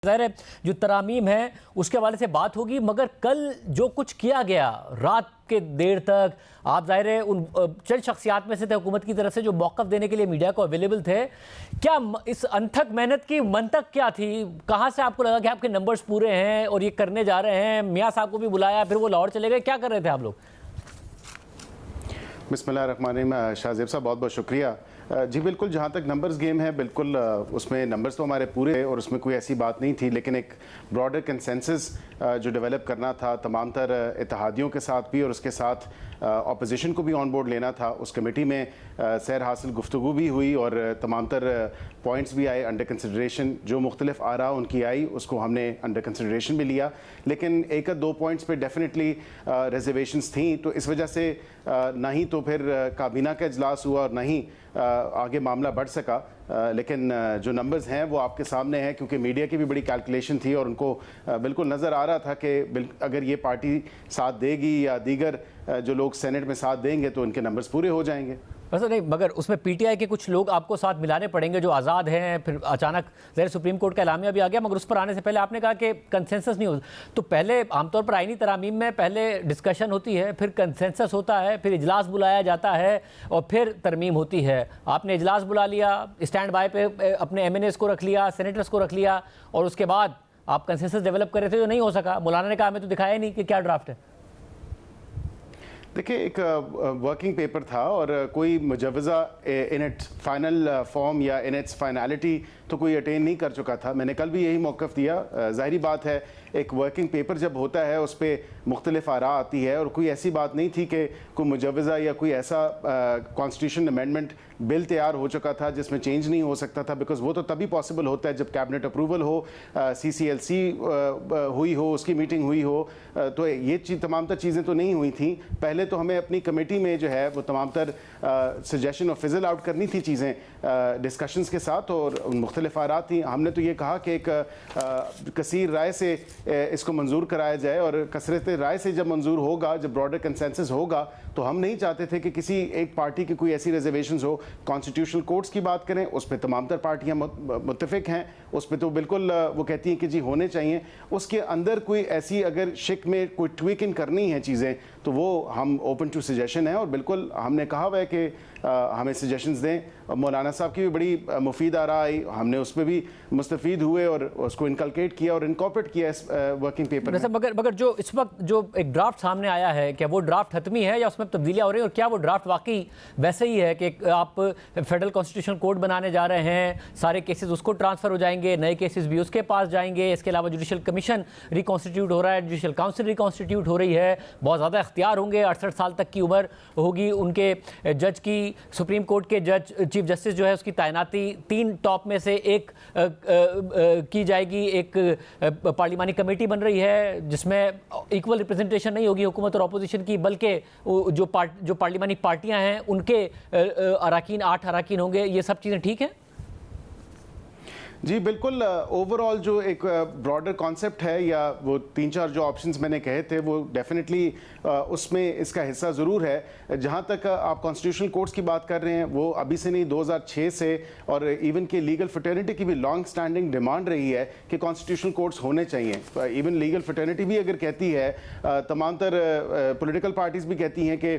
ज़ाहिर है जो तरामीम है उसके हवाले से बात होगी, मगर कल जो कुछ किया गया रात के देर तक, आप ज़ाहिर है उन चंद शख्सियात में से थे हुकूमत की तरफ से जो मौक़िफ़ देने के लिए मीडिया को अवेलेबल थे। क्या इस अनथक मेहनत की मंतक क्या थी? कहाँ से आपको लगा कि आपके नंबर्स पूरे हैं और ये करने जा रहे हैं? मियाँ साहब को भी बुलाया, फिर वो लाहौर चले गए, क्या कर रहे थे आप लोग? बिस्मिल्लाहिर्रहमानिर्रहीम। शाहज़ेब साहब बहुत बहुत शुक्रिया। जी बिल्कुल, जहाँ तक नंबर्स गेम है, बिल्कुल उसमें नंबर्स तो हमारे पूरे हैं और उसमें कोई ऐसी बात नहीं थी, लेकिन एक ब्रॉडर कंसेंसस जो डेवलप करना था तमाम तर इत्तेहादियों के साथ भी और उसके साथ अपोजिशन को भी ऑन बोर्ड लेना था। उस कमेटी में सैर हासिल गुफ्तगू भी हुई और तमाम तर पॉइंट्स भी आए अंडर कंसिडरेशन। जो मुख्तलिफ आरा उनकी आई उसको हमने अंडर कंसिडरेशन भी लिया, लेकिन एक दो पॉइंट्स पे डेफिनेटली रिजर्वेशंस थी। तो इस वजह से ना ही तो फिर काबीना का इजलास हुआ और ना ही आगे मामला बढ़ सका। लेकिन जो नंबर्स हैं वो आपके सामने हैं, क्योंकि मीडिया की भी बड़ी कैलकुलेशन थी और उनको बिल्कुल नज़र आ रहा था कि अगर ये पार्टी साथ देगी या दीगर जो लोग सेनेट में साथ देंगे तो इनके नंबर्स पूरे हो जाएंगे। वैसे नहीं, मगर उसमें पीटीआई के कुछ लोग आपको साथ मिलाने पड़ेंगे जो आज़ाद हैं। फिर अचानक ज़ाहिर सुप्रीम कोर्ट का एलामिया भी आ गया, मगर उस पर आने से पहले आपने कहा कि कंसेंसस नहीं हो, तो पहले आमतौर पर आईनी तरामीम में पहले डिस्कशन होती है, फिर कंसेंसस होता है, फिर इजलास बुलाया जाता है और फिर तरमीम होती है। आपने इजलास बुला लिया, स्टैंड बाय पे अपने MNAs को रख लिया, सेनेटर्स को रख लिया और उसके बाद आप कंसेंसस डेवलप कर रहे थे जो नहीं हो सका। मौलाना ने कहा हमें तो दिखाया नहीं कि क्या ड्राफ्ट है। देखिए, एक वर्किंग पेपर था और कोई मुजवज़ा इन इट्स फाइनल फॉर्म या इन इट्स फाइनलिटी तो कोई अटेन नहीं कर चुका था। मैंने कल भी यही मौक़िफ़ दिया। ज़ाहिरी बात है, एक वर्किंग पेपर जब होता है उस पर मुख्तलिफ आरा आती है और कोई ऐसी बात नहीं थी कि कोई मुजवज़ा या कोई ऐसा कॉन्स्टिट्यूशन अमेंडमेंट बिल तैयार हो चुका था जिसमें चेंज नहीं हो सकता था, बिकॉज वो तो तभी पॉसिबल होता है जब कैबिनेट अप्रूवल हो, CCLC हुई हो, उसकी मीटिंग हुई हो। तो ये तमाम तर चीज़ें तो नहीं हुई थी। पहले तो हमें अपनी कमेटी में जो है वो तमाम तर सजेशन और फिजल आउट करनी थी चीज़ें डिस्कशंस के साथ और मुख्तलिफ आरात थी। हमने तो ये कहा कि एक कसीर राय से इसको मंजूर कराया जाए और कसरत राय से जब मंजूर होगा, जब ब्रॉडर कंसेंसस होगा, तो हम नहीं चाहते थे कि किसी एक पार्टी की कोई ऐसी रिजर्वेशंस हो। कॉन्स्टिट्यूशनल कोर्ट्स की बात करें, उस पर तमाम तर पार्टियां मुत्तफिक हैं, उस पर तो बिल्कुल वो कहती हैं कि जी होने चाहिए। उसके अंदर कोई ऐसी अगर शिक में कोई ट्वीकिंग करनी है चीज़ें, तो वो हम ओपन टू सजेशन है और बिल्कुल हमने कहा हुआ है कि हमें सजेशंस दें। मौलाना साहब की भी बड़ी मुफीद आरा आई, हमने उस पर भी मुस्तफ़ीद हुए और उसको इनकलकेट किया और इनकॉर्पोरेट किया इस वर्किंग पेपर में। मगर जो इस वक्त जो एक ड्राफ्ट सामने आया है, क्या वो ड्राफ्ट हतमी है या उसमें तब्दीलियाँ हो रही हैं? और क्या वो ड्राफ्ट वाकई वैसे ही है कि आप फेडरल कॉन्स्टिट्यूशन कोड बनाने जा रहे हैं, सारे केसेस उसको ट्रांसफ़र हो जाएंगे, नए केसेस भी उसके पास जाएंगे, इसके अलावा जुडिशल कमीशन रिकॉन्स्टिट्यूट हो रहा है, जुडिशल काउंसिल रिकॉन्स्टिट्यूट हो रही है, बहुत ज़्यादा इख्तियार होंगे, 68 साल तक की उम्र होगी उनके जज की, सुप्रीम कोर्ट के जज चीफ जस्टिस जो है उसकी तैनाती 3 टॉप में से एक की जाएगी। एक पार्लिमानी कमेटी बन रही है जिसमें इक्वल रिप्रेजेंटेशन नहीं होगी हुकूमत और अपोजिशन की, बल्कि जो पार्लिमानी पार्टियां हैं उनके अराकीन 8 अराकीन होंगे। ये सब चीज़ें ठीक हैं? जी बिल्कुल, ओवरऑल जो एक ब्रॉडर कॉन्सेप्ट है या वो 3-4 जो ऑप्शंस मैंने कहे थे वो डेफिनेटली उसमें इसका हिस्सा ज़रूर है। जहाँ तक आप कॉन्स्टिट्यूशनल कोर्ट्स की बात कर रहे हैं, वो अभी से नहीं 2006 से और इवन के लीगल फ्रेटर्निटी की भी लॉन्ग स्टैंडिंग डिमांड रही है कि कॉन्स्टिट्यूशनल कोर्ट्स होने चाहिए। इवन लीगल फ्रेटर्निटी भी अगर कहती है, तमाम तर पोलिटिकल पार्टीज़ भी कहती हैं कि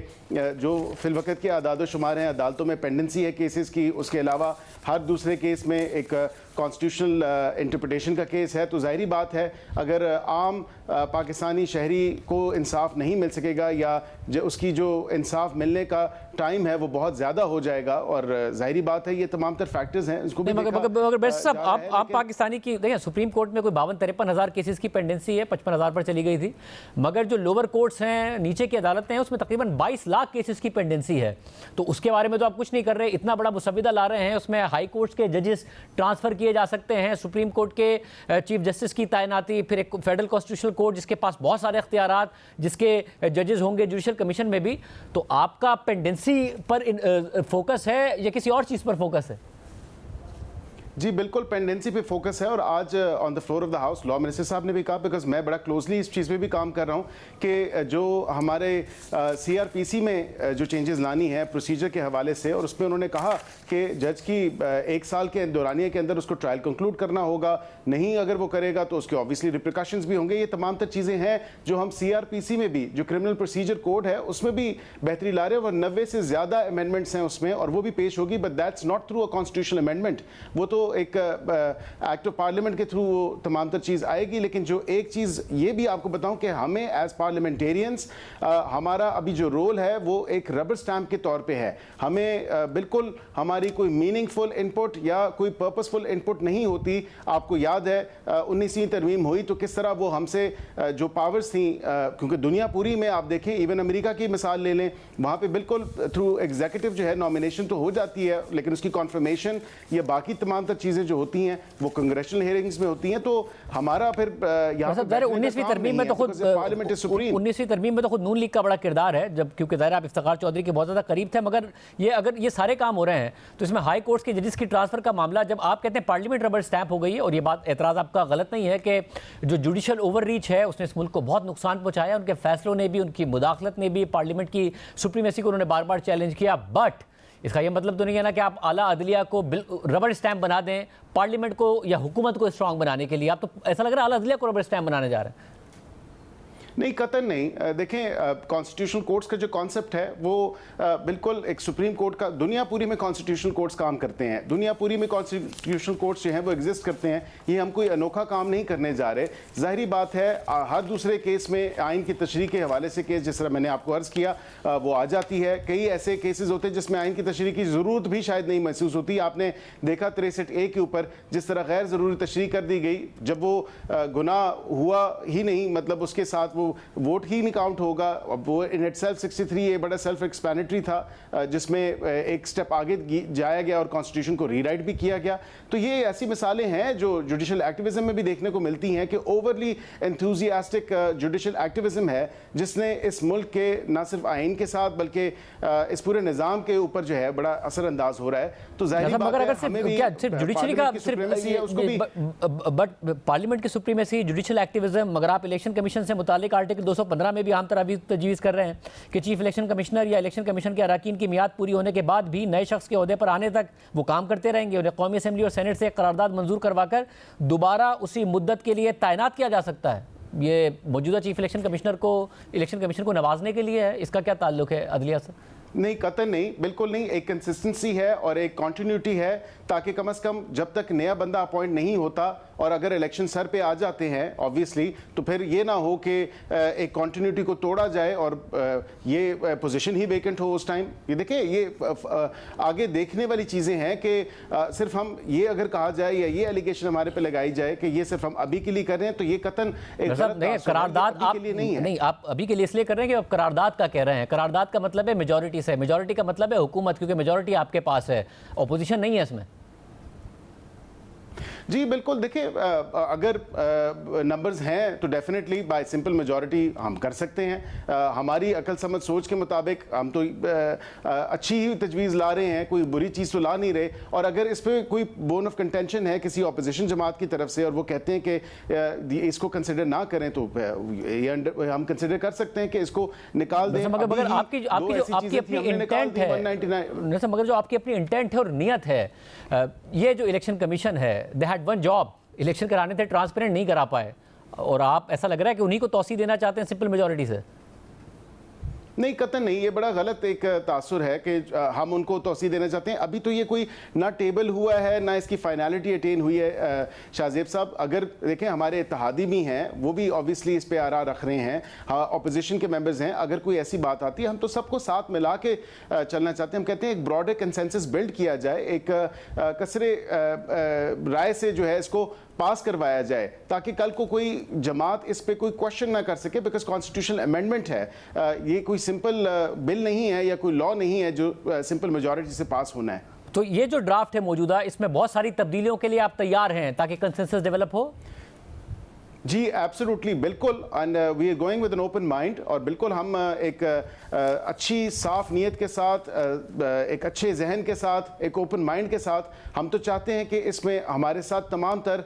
जो फिलवक़्त के आदाद शुमार हैं, अदालतों में पेंडेंसी है केसेस की, उसके अलावा हर दूसरे केस में एक कॉन्स्टिट्यूशनल इंटरप्रिटेशन का केस है। तो ज़ाहिरी बात है, अगर आम पाकिस्तानी शहरी को इंसाफ नहीं मिल सकेगा या उसकी जो इंसाफ मिलने का टाइम है वो बहुत ज़्यादा हो जाएगा। और ज़ाहिरी बात है, ये तमाम तर फैक्टर्स हैं, इसको भी मगर बैरिस्टर साहब, आप पाकिस्तानी की देखिए, सुप्रीम कोर्ट में कोई 52-53 हज़ार केसेस की पेंडेंसी है, 55 हज़ार पर चली गई थी, मगर जो लोअर कोर्ट्स हैं, नीचे की अदालतें हैं, उसमें तकरीबन 22 लाख केसेस की पेंडेंसी है। तो उसके बारे में तो आप कुछ नहीं कर रहे, इतना बड़ा मुसविदा ला रहे हैं, उसमें हाई कोर्ट्स के जजेस ट्रांसफ़र किए जा सकते हैं, सुप्रीम कोर्ट के चीफ जस्टिस की तैनाती, फिर एक फेडरल कॉन्स्टिट्यूशनल कोर्ट जिसके पास बहुत सारे इख्तियारात, जिसके जजेस होंगे जुडिशल कमीशन में भी। तो आपका पेंडेंसी पर फोकस है या किसी और चीज़ पर फोकस है? जी बिल्कुल, पेंडेंसी पे फोकस है और आज on the floor of the house law minister साहब ने भी कहा, बिकॉज मैं बड़ा क्लोजली इस चीज़ पे भी काम कर रहा हूँ कि जो हमारे CRPC में जो चेंजेस लानी है प्रोसीजर के हवाले से, और उसमें उन्होंने कहा कि जज की 1 साल के दौरानिए के अंदर उसको ट्रायल कंक्लूड करना होगा, नहीं अगर वो करेगा तो उसके ऑब्वियसली रिप्रिकॉशंस भी होंगे। ये तमाम तर चीज़ें हैं जो हम CRPC में भी, जो क्रिमिनल प्रोसीजर कोड है उसमें भी बेहतरी ला रहे हैं, और 90 से ज़्यादा अमेंडमेंट्स हैं उसमें, और वो भी पेश होगी, but that's not through a constitutional amendment, वो तो एक एक्ट ऑफ पार्लियामेंट के थ्रू वो तमाम तर चीज़ आएगी। लेकिन जो एक चीज़ ये भी आपको बताऊं कि हमें एज पार्लियामेंटेरियंस हमारा अभी जो रोल है वो एक रबर स्टैम्प के तौर पे है। हमें बिल्कुल हमारी कोई मीनिंगफुल इनपुट या कोई पर्पसफुल इनपुट नहीं होती। आपको याद है 19वीं तरमीम हुई तो किस तरह वो हमसे जो पावर्स थी, क्योंकि दुनिया पूरी में आप देखें, इवन अमेरिका की मिसाल ले लें, वहाँ पे बिल्कुल थ्रू एग्जीक्यूटिव जो है नॉमिनेशन तो हो जाती है, लेकिन उसकी कॉन्फर्मेशन या बाकी तमाम तर चीज़ें जो होती हैं वो कांग्रेचुनल हियरिंग्स में होती हैं। तो हमारा फिर यहाँ 19वीं तरमीम में तो खुद 19वीं तरमीम में तो खुद नून लीग का बड़ा किरदार है, जब क्योंकि ज़ाहिर आप इफ्तिखार चौधरी के बहुत ज़्यादा करीब थे, मगर ये अगर ये सारे काम हो रहे हैं तो इसमें हाई कोर्ट्स के जजेस की ट्रांसफर का मामला, जब आप कहते हैं पार्लियामेंट रबर स्टैम्प हो गई है, और ये बात एतराज़ आपका गलत नहीं है कि जो जुडिशल ओवर रीच है उसने इस मुल्क को बहुत नुकसान पहुंचाया, उनके फैसलों ने भी, उनकी मुदाखलत ने भी, पार्लियामेंट की सुप्रीमेसी को उन्होंने बार बार चैलेंज किया। बट इसका यह मतलब तो नहीं है ना कि आप आला अदलिया को रबर स्टैम्प बना दें पार्लियामेंट को या हुकूमत को स्ट्रांग बनाने के लिए। आप तो ऐसा लग रहा है आला अदलिया को रबर स्टैम्प बनाने जा रहे हैं। नहीं, कतई नहीं। देखें, कॉन्स्टिट्यूशनल कोर्ट्स का जो कॉन्सेप्ट है वो बिल्कुल एक सुप्रीम कोर्ट का, दुनिया पूरी में कॉन्स्टिट्यूशनल कोर्ट्स काम करते हैं, दुनिया पूरी में कॉन्स्टिट्यूशनल कोर्ट्स जो हैं वो एग्जिस्ट करते हैं। ये हम कोई अनोखा काम नहीं करने जा रहे। जाहिर बात है हर दूसरे केस में आइन की तशरीह के हवाले से केस, जिस तरह मैंने आपको अर्ज़ किया, वो आ जाती है। कई ऐसे केसेस होते हैं जिसमें आइन की तशरीह की ज़रूरत भी शायद नहीं महसूस होती। आपने देखा 63A के ऊपर जिस तरह गैर ज़रूरी तशरीह कर दी गई, जब वो गुनाह हुआ ही नहीं, मतलब उसके साथ वोट ही नहीं काउंट होगा। अब वो इन इटसेल्फ 63A बड़ा सेल्फ एक्सप्लेनेटरी था, जिसमें एक स्टेप आगे जाया गया और कॉन्स्टिट्यूशन को रीराइट भी किया गया। तो ये ऐसी मिसालें हैं जो जुडिशल एक्टिविज्म में भी देखने को मिलती हैं कि ओवरली एंथुजियास्टिक जुडिशल एक्टिविज्म है, जिसने इस मुल्क के न सिर्फ आइन के साथ बल्कि इस पूरे निज़ाम के ऊपर जो है बड़ा असरअंदाज हो रहा है। तो जाहिर बात है हमें भी सिर्फ जुडिशरी का बट पार्लियामेंट की सुप्रीमेसी, जुडिशल एक्टिविज्म, मगर आप इलेक्शन कमीशन से मुतालिक आर्टिकल 215 में भी आम तजवीज़ कर रहे हैं कि चीफ इलेक्शन कमिश्नर या इलेक्शन कमीशन के अरकान की मियाद पूरी होने के बाद भी नए शख्स के ओहदे पर आने तक वो काम करते रहेंगे। उन्हें कौमी असेंबली और सेनेट से एक करारदाद मंजूर करवाकर दोबारा उसी मुद्दत के लिए तैनात किया जा सकता है। ये मौजूदा चीफ इलेक्शन कमिश्नर को, इलेक्शन कमीशन को नवाजने के लिए है। इसका क्या ताल्लुक है अदलिया से? नहीं, कतई नहीं, बिल्कुल नहीं। एक कंसिस्टेंसी है और एक कॉन्टिन्यूटी है, ताकि कम से कम जब तक नया बंदा अपॉइंट नहीं होता और अगर इलेक्शन सर पे आ जाते हैं ऑब्वियसली, तो फिर ये ना हो कि एक कॉन्टिन्यूटी को तोड़ा जाए और ये पोजीशन ही वेकेंट हो उस टाइम। ये देखिए, ये आगे देखने वाली चीज़ें हैं कि सिर्फ हम ये अगर कहा जाए या ये एलिगेशन हमारे पे लगाई जाए कि ये सिर्फ हम अभी के लिए कर रहे हैं, तो ये कतन एक करारदाद आप नहीं, आप अभी के लिए इसलिए कर रहे हैं कि आप करारदाद का कह रहे हैं। करारदाद का मतलब है मेजॉरिटी से, मेजॉरिटी का मतलब है हुकूमत, क्योंकि मेजॉरिटी आपके पास है, ऑपोजिशन नहीं है इसमें। जी बिल्कुल, देखिए अगर नंबर्स हैं तो डेफिनेटली बाय सिंपल मेजॉरिटी हम कर सकते हैं। हमारी अकल समझ सोच के मुताबिक हम तो अच्छी ही तजवीज़ ला रहे हैं, कोई बुरी चीज़ तो ला नहीं रहे। और अगर इस पर कोई बोन ऑफ कंटेंशन है किसी अपोजिशन जमात की तरफ से और वो कहते हैं कि इसको कंसिडर ना करें, तो ये हम कंसिडर कर सकते हैं कि इसको निकाल दें। मगर आपकी जो आपकी अपनी इंटेंट है, मगर जो आपकी अपनी इंटेंट है और नियत है, ये जो इलेक्शन कमीशन है, they had one job, election कराने थे, ट्रांसपेरेंट नहीं करा पाए, और आप ऐसा लग रहा है कि उन्हीं को तौसीह देना चाहते हैं सिंपल मेजॉरिटी से। नहीं, कतई नहीं, ये बड़ा गलत एक तासुर है कि हम उनको तौसीह देना चाहते हैं। अभी तो ये कोई ना टेबल हुआ है ना इसकी फाइनलिटी अटेन हुई है। शाहजेब साहब, अगर देखें हमारे इत्तेहादी भी हैं, वो भी ऑब्वियसली इस पे आरा रख रहे हैं, हाँ अपोजिशन के मेंबर्स हैं। अगर कोई ऐसी बात आती है, हम तो सबको साथ मिला के चलना चाहते हैं। हम कहते हैं एक ब्रॉडर कंसेंसस बिल्ड किया जाए, एक कसरे राय से जो है इसको पास करवाया जाए, ताकि कल को कोई जमात इस पे कोई क्वेश्चन ना कर सके, बिकॉज कॉन्स्टिट्यूशनल अमेंडमेंट है। ये कोई सिंपल बिल नहीं है या कोई लॉ नहीं है जो सिंपल मेजॉरिटी से पास होना है। तो ये जो ड्राफ्ट है मौजूदा, इसमें बहुत सारी तब्दीलियों के लिए आप तैयार हैं ताकि कंसेंसस डेवलप हो? जी एब्सोल्युटली, बिल्कुल, and we are going with an open mind, और बिल्कुल हम एक अच्छी साफ नीयत के साथ, एक अच्छे जहन के साथ, एक ओपन माइंड के साथ हम तो चाहते हैं कि इसमें हमारे साथ तमाम तर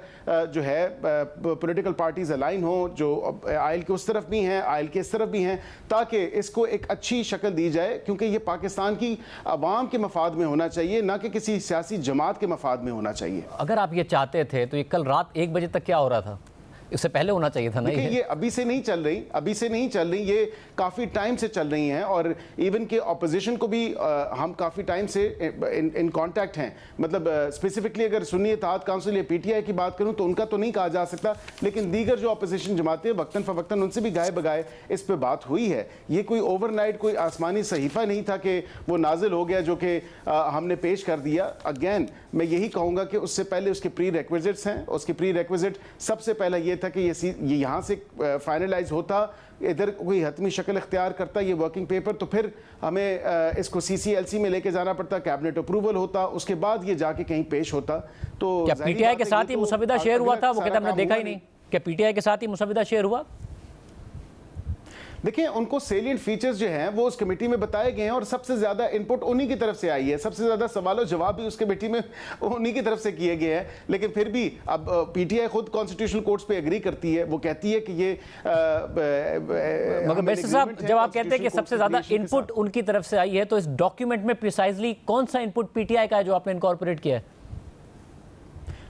जो है पॉलिटिकल पार्टीज अलाइन हो, जो आयल के उस तरफ भी हैं, आयल के इस तरफ भी हैं, ताकि इसको एक अच्छी शक्ल दी जाए, क्योंकि ये पाकिस्तान की आवाम के मफाद में होना चाहिए, ना कि किसी सियासी जमात के मफाद में होना चाहिए। अगर आप ये चाहते थे तो ये कल रात 1 बजे तक क्या हो रहा था? इससे पहले होना चाहिए था ना। ये अभी से नहीं चल रही, अभी से नहीं चल रही, ये काफ़ी टाइम से चल रही हैं, और इवन के ऑपोजिशन को भी हम काफ़ी टाइम से इन कांटेक्ट हैं। मतलब स्पेसिफिकली अगर सुन्नी इत्तेहाद काउंसिल या पीटीआई की बात करूं तो उनका तो नहीं कहा जा सकता, लेकिन दीगर जो ऑपोजिशन जमातें वक्तन फवक्तन उनसे भी गाए बगाए इस पे बात हुई है। ये कोई ओवरनाइट कोई आसमानी सहीफ़ा नहीं था कि वो नाजिल हो गया जो कि हमने पेश कर दिया। अगेन मैं यही कहूँगा कि उससे पहले उसके प्री रिक्विजिट्स हैं। उसके प्री रिक्विजिट सबसे पहला ये था कि ये यहाँ से फाइनलाइज होता, इधर कोई हतमी शक्ल इख्तियार करता ये वर्किंग पेपर, तो फिर हमें इसको CCLC में लेके जाना पड़ता, कैबिनेट अप्रूवल होता, उसके बाद ये जाके कहीं पेश होता। तो क्या पीटीआई के साथ ही मुसविदा शेयर हुआ था? वो कहते हमने देखा ही नहीं। क्या पीटीआई के साथ ही मुसविदा शेयर हुआ? देखिए, उनको सेलिएंट फीचर्स जो हैं वो उस कमेटी में बताए गए हैं, और सबसे ज्यादा इनपुट उन्हीं की तरफ से आई है, सबसे ज्यादा सवाल और जवाब भी उस कमेटी में उन्हीं की तरफ से किए गए हैं। लेकिन फिर भी अब पीटीआई खुद कॉन्स्टिट्यूशनल कोर्ट्स पे एग्री करती है, वो कहती है कि ये मगर बैरिस्टर साहब, जब आप कहते हैं कि सबसे ज्यादा इनपुट उनकी तरफ से आई है, तो इस डॉक्यूमेंट में प्रिसाइजली कौन सा इनपुट पीटीआई का है जो आपने इनकॉर्पोरेट किया है?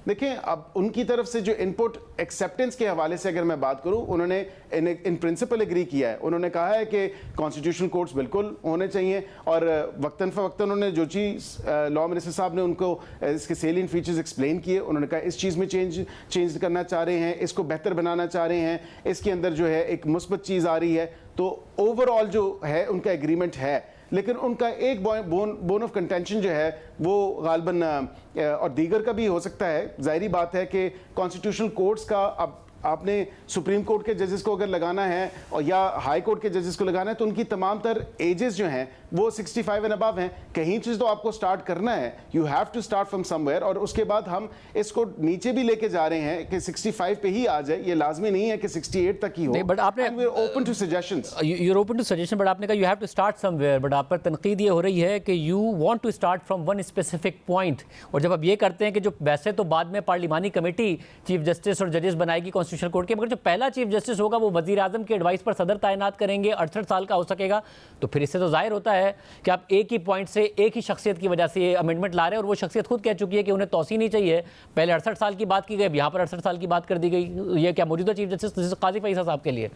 देखिए, अब उनकी तरफ से जो इनपुट एक्सेप्टेंस के हवाले से अगर मैं बात करूं, उन्होंने इन प्रिंसिपल एग्री किया है। उन्होंने कहा है कि कॉन्स्टिट्यूशनल कोर्ट्स बिल्कुल होने चाहिए, और वक्तन फवक्तन उन्होंने जो चीज़ लॉ मिनिस्टर साहब ने उनको इसके सेलिएंट फीचर्स एक्सप्लेन किए, उन्होंने कहा इस चीज़ में चेंज करना चाह रहे हैं, इसको बेहतर बनाना चाह रहे हैं, इसके अंदर जो है एक मुस्बत चीज़ आ रही है। तो ओवरऑल जो है उनका एग्रीमेंट है, लेकिन उनका एक बोन ऑफ कंटेंशन जो है वो गालबन और दीगर का भी हो सकता है। जाहिर बात है कि कॉन्स्टिट्यूशनल कोर्ट्स का अब आपने सुप्रीम कोर्ट के जजेस को अगर लगाना है और या हाई कोर्ट के जजेस को लगाना है, तो उनकी तमाम तर एजेस जो हैं वो 65 एंड अबव हैं। कहीं चीज़ तो आपको स्टार्ट करना है, you have to start from somewhere, और उसके बाद हम इसको नीचे भी लेके जा रहे हैं कि 65 पे ही आ जाए। ये लाजमी नहीं है कि 68 तक ही हो। बट आपने open to suggestions, you are open to suggestion, but आपने कहा you have to start somewhere. But आप पर तनकीद ये हो रही है कि you want to start from one specific point, और जब आप ये करते हैं कि जो वैसे तो बाद में पार्लिमानी कमेटी चीफ जस्टिस और जजेस बनाएगी कॉन्स्टिट्यूशनल कोर्ट के, मगर जो पहला चीफ जस्टिस होगा वो वजीर आजम के एडवाइस पर सदर तैनात करेंगे, 68 साल का हो सकेगा, तो फिर इससे तो जाहिर होता है कि आप एक ही पॉइंट से एक ही शख्सियत की वजह से ये अमेंडमेंट ला रहे हैं, और वो शख्सियत खुद कह चुकी है कि उन्हें तौसी नहीं चाहिए। पहले 68 साल की बात की गई, यहाँ पर 68 साल की बात कर दी गई। ये क्या मौजूदा चीफ जस्टिस काजी फैसल साहब के लिए?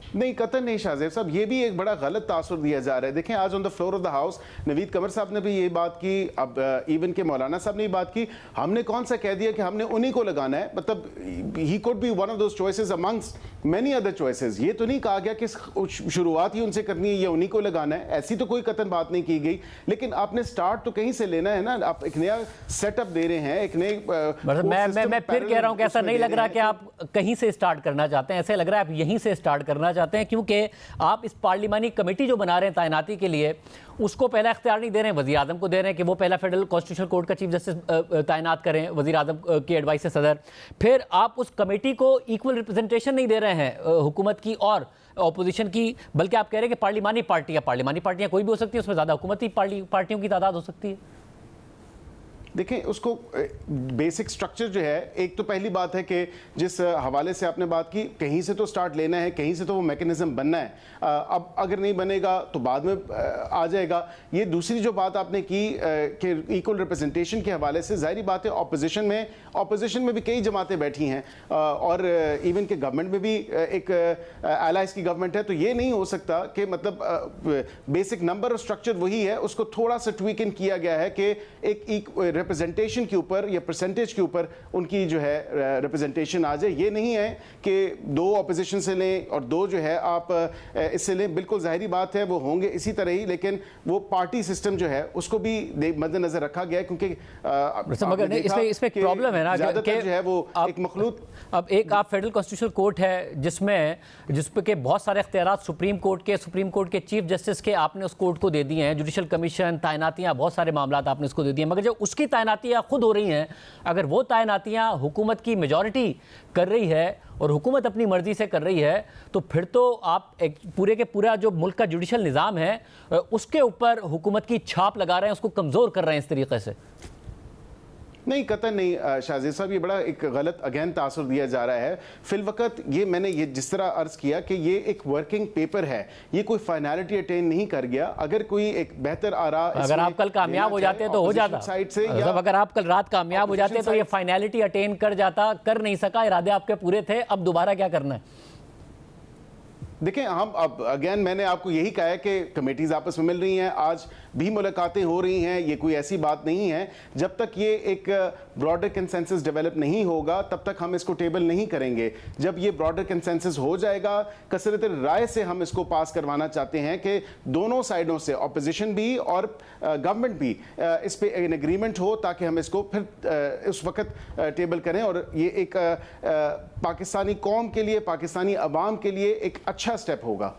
नहीं, कतई नहीं शाहजेब साहब, ये भी एक बड़ा गलत तासुर दिया जा रहा है। देखें, आज on the floor of the house Naveed Qamar sahab ने भी ये बात की, अब इवन के मौलाना साहब ने ये बात की। हमने कौन सा कह दिया कि हमने उन्हीं को लगाना है? मतलब he could be one of those choices amongst many other choices. ये तो नहीं कहा गया कि शुरुआत ही उनसे करनी है, ये उन्हीं को लगाना है, ऐसी तो कोई कतन बात नहीं की गई। लेकिन आपने स्टार्ट तो कहीं से लेना है ना। आप एक नया सेटअप दे रहे हैं, एक नए मैं फिर कह रहा हूं कि ऐसा नहीं लग रहा कि आप कहीं से स्टार्ट करना चाहते हैं, ऐसे लग रहा है आप यहीं से स्टार्ट करना चाहते हैं, क्योंकि आप इस पार्लिमानी कमेटी जो बना रहे हैं तैनाती के लिए, उसको पहला इख्तियार नहीं दे रहे हैं, वज़ीर आज़म को दे रहे हैं कि वो पहला फेडरल कॉन्स्टिट्यूशनल कोर्ट का चीफ जस्टिस तैनात करें वज़ीर आज़म के एडवाइस से सदर। फिर आप उस कमेटी को इक्वल रिप्रेजेंटेशन नहीं दे रहे हैं हुकूमत की और अपोजिशन की, बल्कि आप कह रहे हैं कि पार्लिमानी पार्टियां कोई भी हो सकती है, उसमें ज़्यादा हुकूमती पार्टियों की तादाद हो सकती है। देखें, उसको बेसिक स्ट्रक्चर जो है, एक तो पहली बात है कि जिस हवाले से आपने बात की, कहीं से तो स्टार्ट लेना है, कहीं से तो वो मैकेनिज्म बनना है। अब अगर नहीं बनेगा तो बाद में आ जाएगा। ये दूसरी जो बात आपने की कि इक्वल रिप्रेजेंटेशन के हवाले से, जाहिर बात है ऑपोजिशन में भी कई जमातें बैठी हैं, और इवन के गवर्नमेंट में भी एक एलाइज की गवर्नमेंट है। तो ये नहीं हो सकता कि मतलब बेसिक नंबर और स्ट्रक्चर वही है, उसको थोड़ा सा ट्वीक इन किया गया है कि एक रिप्रेजेंटेशन के ऊपर या परसेंटेज के ऊपर उनकी जो है रिप्रेजेंटेशन आ जाए। ये नहीं है कि दो ऑपोजिशन से लें और दो जो है आप इससे लें। बिल्कुल जाहिर बात है वो होंगे इसी तरह ही, लेकिन वो पार्टी सिस्टम जो है उसको भी मद्देनजर रखा गया है, क्योंकि मगर इसमें प्रॉब्लम है ना ज्यादातर जो है वो एक मखलूत। अब एक आप फेडरल कॉन्स्टिट्यूशनल कोर्ट है जिसपे के बहुत सारे इख्तियारात सुप्रीम कोर्ट के चीफ जस्टिस के आपने उस कोर्ट को दे दिए हैं, जुडिशल कमीशन, तैनातियां, बहुत सारे मामला आपने उसको दे दिए, मगर जब उसकी तैनातियाँ खुद हो रही हैं, अगर वो तैनातियाँ हुकूमत की मेजॉरिटी कर रही है और हुकूमत अपनी मर्जी से कर रही है, तो फिर तो आप एक पूरे के पूरा जो मुल्क का जुडिशल निज़ाम है उसके ऊपर हुकूमत की छाप लगा रहे हैं, उसको कमज़ोर कर रहे हैं इस तरीके से। नहीं, कतई नहीं शाहज़ेब साहब, ये बड़ा एक गलत अगेन तासुर दिया जा रहा है। फिलवक़्त ये मैंने ये जिस तरह अर्ज़ किया कि ये एक वर्किंग पेपर है, ये कोई फाइनलिटी अटेन नहीं कर गया। अगर कोई एक बेहतर आरा, अगर आप कल कामयाब हो जाते तो हो जाता साइड से, मतलब अगर आप कल रात कामयाब हो जाते तो ये फाइनलिटी अटेन कर जाता, कर नहीं सका, इरादे आपके पूरे थे, अब दोबारा क्या करना है? देखें, हम अब अगेन मैंने आपको यही कहा है कि कमेटीज आपस में मिल रही हैं, आज भी मुलाकातें हो रही हैं, ये कोई ऐसी बात नहीं है। जब तक ये एक ब्रॉडर कंसेंसस डेवलप नहीं होगा तब तक हम इसको टेबल नहीं करेंगे। जब ये ब्रॉडर कंसेंसस हो जाएगा, कसरत राय से हम इसको पास करवाना चाहते हैं कि दोनों साइडों से, ऑपोजिशन भी और गवर्नमेंट भी, इस पे एन एग्रीमेंट हो ताकि हम इसको फिर उस वक्त टेबल करें और ये एक पाकिस्तानी कौम के लिए, पाकिस्तानी अवाम के लिए एक अच्छा स्टेप होगा।